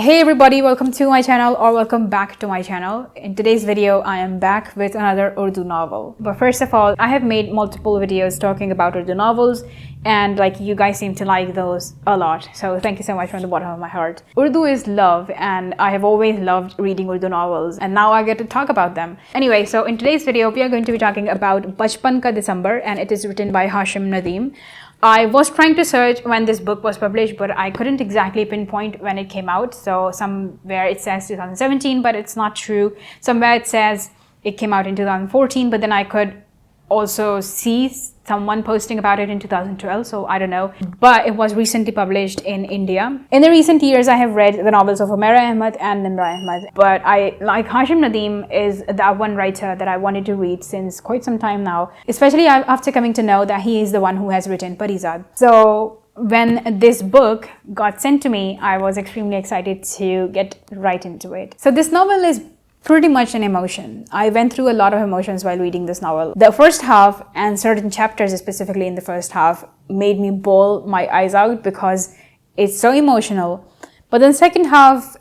Hey everybody, welcome to my channel or welcome back to my channel. In today's video, I am back with another Urdu novel. But first of all, I have made multiple videos talking about Urdu novels and you guys seem to like those a lot. So thank you so much from the bottom of my heart. Urdu is love and I have always loved reading Urdu novels and now I get to talk about them. Anyway, so in today's video, we are going to be talking about Bachpan Ka December and it is written by Hashim Nadeem. I was trying to search when this book was published, but I couldn't exactly pinpoint when it came out. So somewhere it says 2017, but it's not true. Somewhere it says it came out in 2014, but then I could also see someone posting about it in 2012, so I don't know. But it was recently published in India. In the recent years, I have read the novels of Humaira Ahmad and Nimra Ahmad. But Hashim Nadeem is that one writer that I wanted to read since quite some time now, especially after coming to know that he is the one who has written Parizaad. So when this book got sent to me, I was extremely excited to get right into it. So this novel is pretty much an emotion. I went through a lot of emotions while reading this novel. The first half and certain chapters, specifically in the first half, made me bawl my eyes out because it's so emotional. But then second half,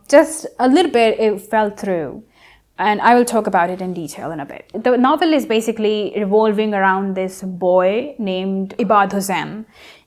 just a little bit, it fell through. And I will talk about it in detail in a bit. The novel is basically revolving around this boy named Ibad Hussain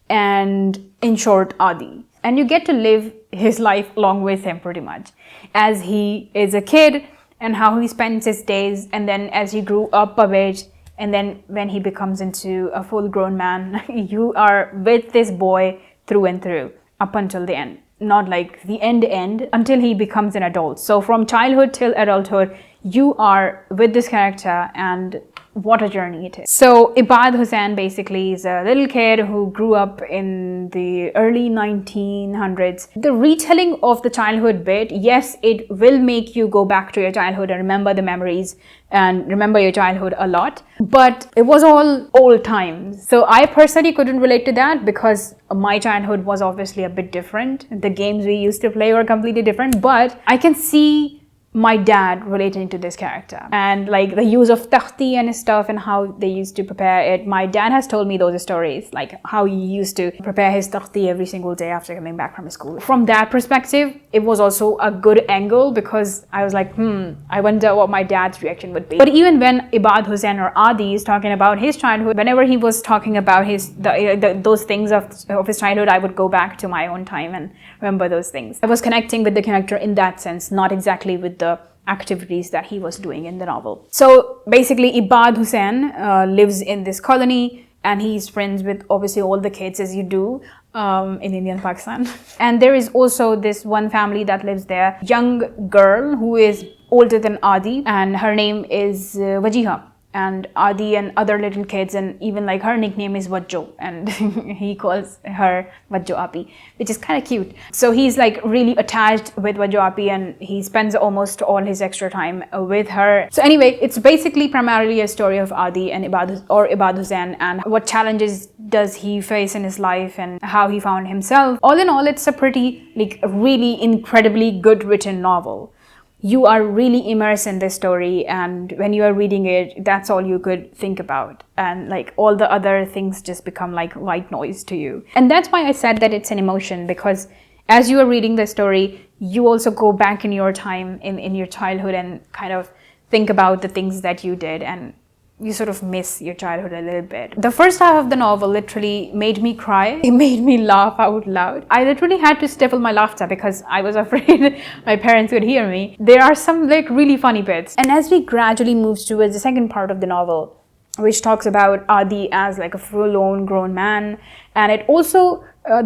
and, in short, Adi. And you get to live his life along with him pretty much as he is a kid and how he spends his days, and then as he grew up a bit, and then when he becomes into a full-grown man, you are with this boy through and through up until the end. Not like the end until he becomes an adult. So from childhood till adulthood, you are with this character, and what a journey it is. So Ibad Hussain basically is a little kid who grew up in the early 1900s. The retelling of the childhood bit, yes, it will make you go back to your childhood and remember the memories and remember your childhood a lot. But it was all old times. So I personally couldn't relate to that because my childhood was obviously a bit different. The games we used to play were completely different, but I can see my dad relating to this character and the use of takhti and stuff and how they used to prepare it. My dad has told me those stories, like how he used to prepare his takhti every single day after coming back from school. From that perspective, it was also a good angle because I was like, I wonder what my dad's reaction would be. But even when Ibad Hussain or Adi is talking about his childhood, whenever he was talking about those things of his childhood, I would go back to my own time and remember those things. I was connecting with the character in that sense, not exactly with the activities that he was doing in the novel. So basically Ibad Hussain lives in this colony and he's friends with obviously all the kids, as you do in India and Pakistan. And there is also this one family that lives there, young girl who is older than Adi, and her name is Wajiha. And Adi and other little kids, and even her nickname is Wajjo, and he calls her Wajjo Api, which is kind of cute. So he's really attached with Wajjo Api and he spends almost all his extra time with her. So anyway, it's basically primarily a story of Adi and Ibad Hussain and what challenges does he face in his life and how he found himself. All in all, it's a pretty really incredibly good written novel. You are really immersed in this story, and when you are reading it, that's all you could think about, and all the other things just become white noise to you. And that's why I said that it's an emotion, because as you are reading the story, you also go back in your time in your childhood and kind of think about the things that you did, and you sort of miss your childhood a little bit. The first half of the novel literally made me cry. It made me laugh out loud. I literally had to stifle my laughter because I was afraid my parents would hear me. There are some really funny bits. And as we gradually move towards the second part of the novel, which talks about Adi as a full-on grown man, and it also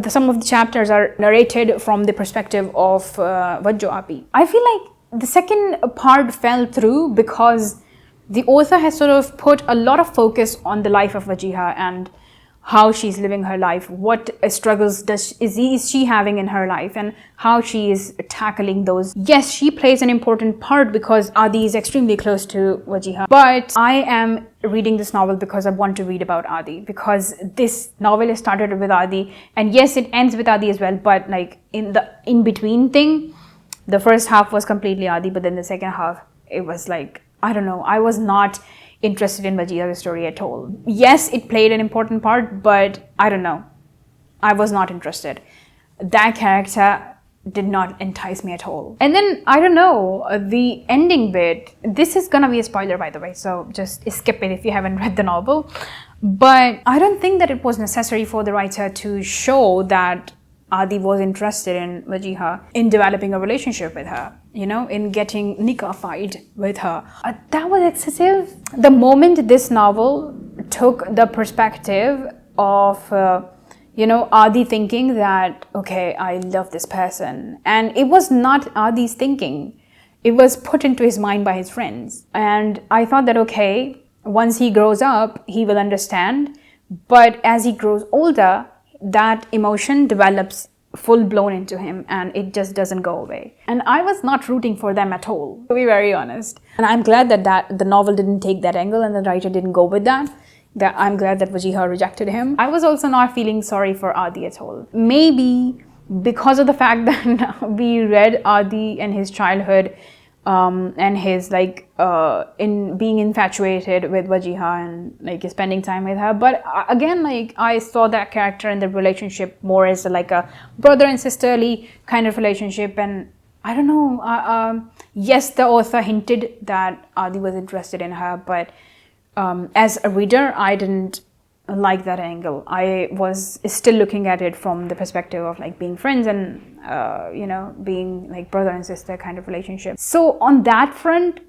some of the chapters are narrated from the perspective of Wajjo Api. I feel like the second part fell through because the author has sort of put a lot of focus on the life of Wajiha and how she's living her life, what struggles is she having in her life, and how she is tackling those. Yes, she plays an important part because Adi is extremely close to Wajiha. But I am reading this novel because I want to read about Adi, because this novel is started with Adi, and yes, it ends with Adi as well, but in the in-between thing, the first half was completely Adi, but then the second half, it was I don't know, I was not interested in Wajiha's story at all. Yes, it played an important part, but I don't know, I was not interested. That character did not entice me at all. And then, I don't know, the ending bit, this is gonna be a spoiler by the way, so just skip it if you haven't read the novel. But I don't think that it was necessary for the writer to show that Adi was interested in Wajiha, in developing a relationship with her, you know, in getting nikah with her. That was excessive. The moment this novel took the perspective of you know, Adi thinking that, okay, I love this person. And it was not Adi's thinking. It was put into his mind by his friends. And I thought that, okay, once he grows up, he will understand. But as he grows older, that emotion develops full-blown into him and it just doesn't go away. And I was not rooting for them at all, to be very honest. And I'm glad that the novel didn't take that angle and the writer didn't go with that. That I'm glad that Wajiha rejected him. I was also not feeling sorry for Adi at all. Maybe because of the fact that we read Adi and his childhood and his like in being infatuated with Wajiha and like spending time with her. But again, like I saw that character and the relationship more as like a brother and sisterly kind of relationship. And I don't know, yes, the author hinted that Adi was interested in her, but as a reader, I didn't like that angle. I was still looking at it from the perspective of like being friends and, you know, being like brother and sister kind of relationship. So on that front,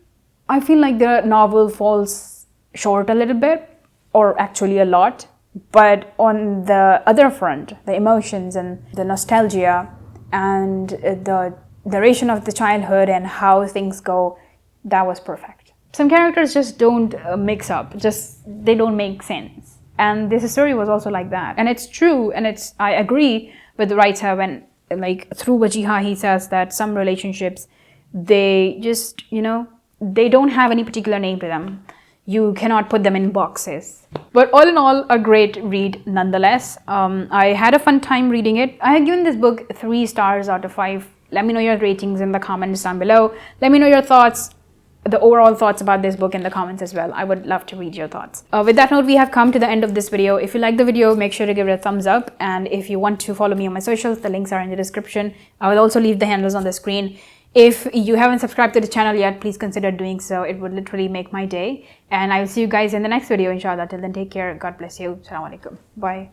I feel like the novel falls short a little bit, or actually a lot. But on the other front, the emotions and the nostalgia and the duration of the childhood and how things go, that was perfect. Some characters just don't mix up, they don't make sense. And this story was also like that. And it's true, and I agree with the writer when, like, through Wajiha, he says that some relationships, they just, you know, they don't have any particular name to them. You cannot put them in boxes. But all in all, a great read nonetheless. I had a fun time reading it. I have given this book 3 stars out of 5. Let me know your ratings in the comments down below. Let me know your thoughts, the overall thoughts about this book in the comments as well. I would love to read your thoughts. With that note, we have come to the end of this video. If you like the video, make sure to give it a thumbs up. And if you want to follow me on my socials, the links are in the description. I will also leave the handles on the screen. If you haven't subscribed to the channel yet, please consider doing so. It would literally make my day. And I will see you guys in the next video, inshallah. Till then, take care. God bless you. Assalamu alaikum. Bye.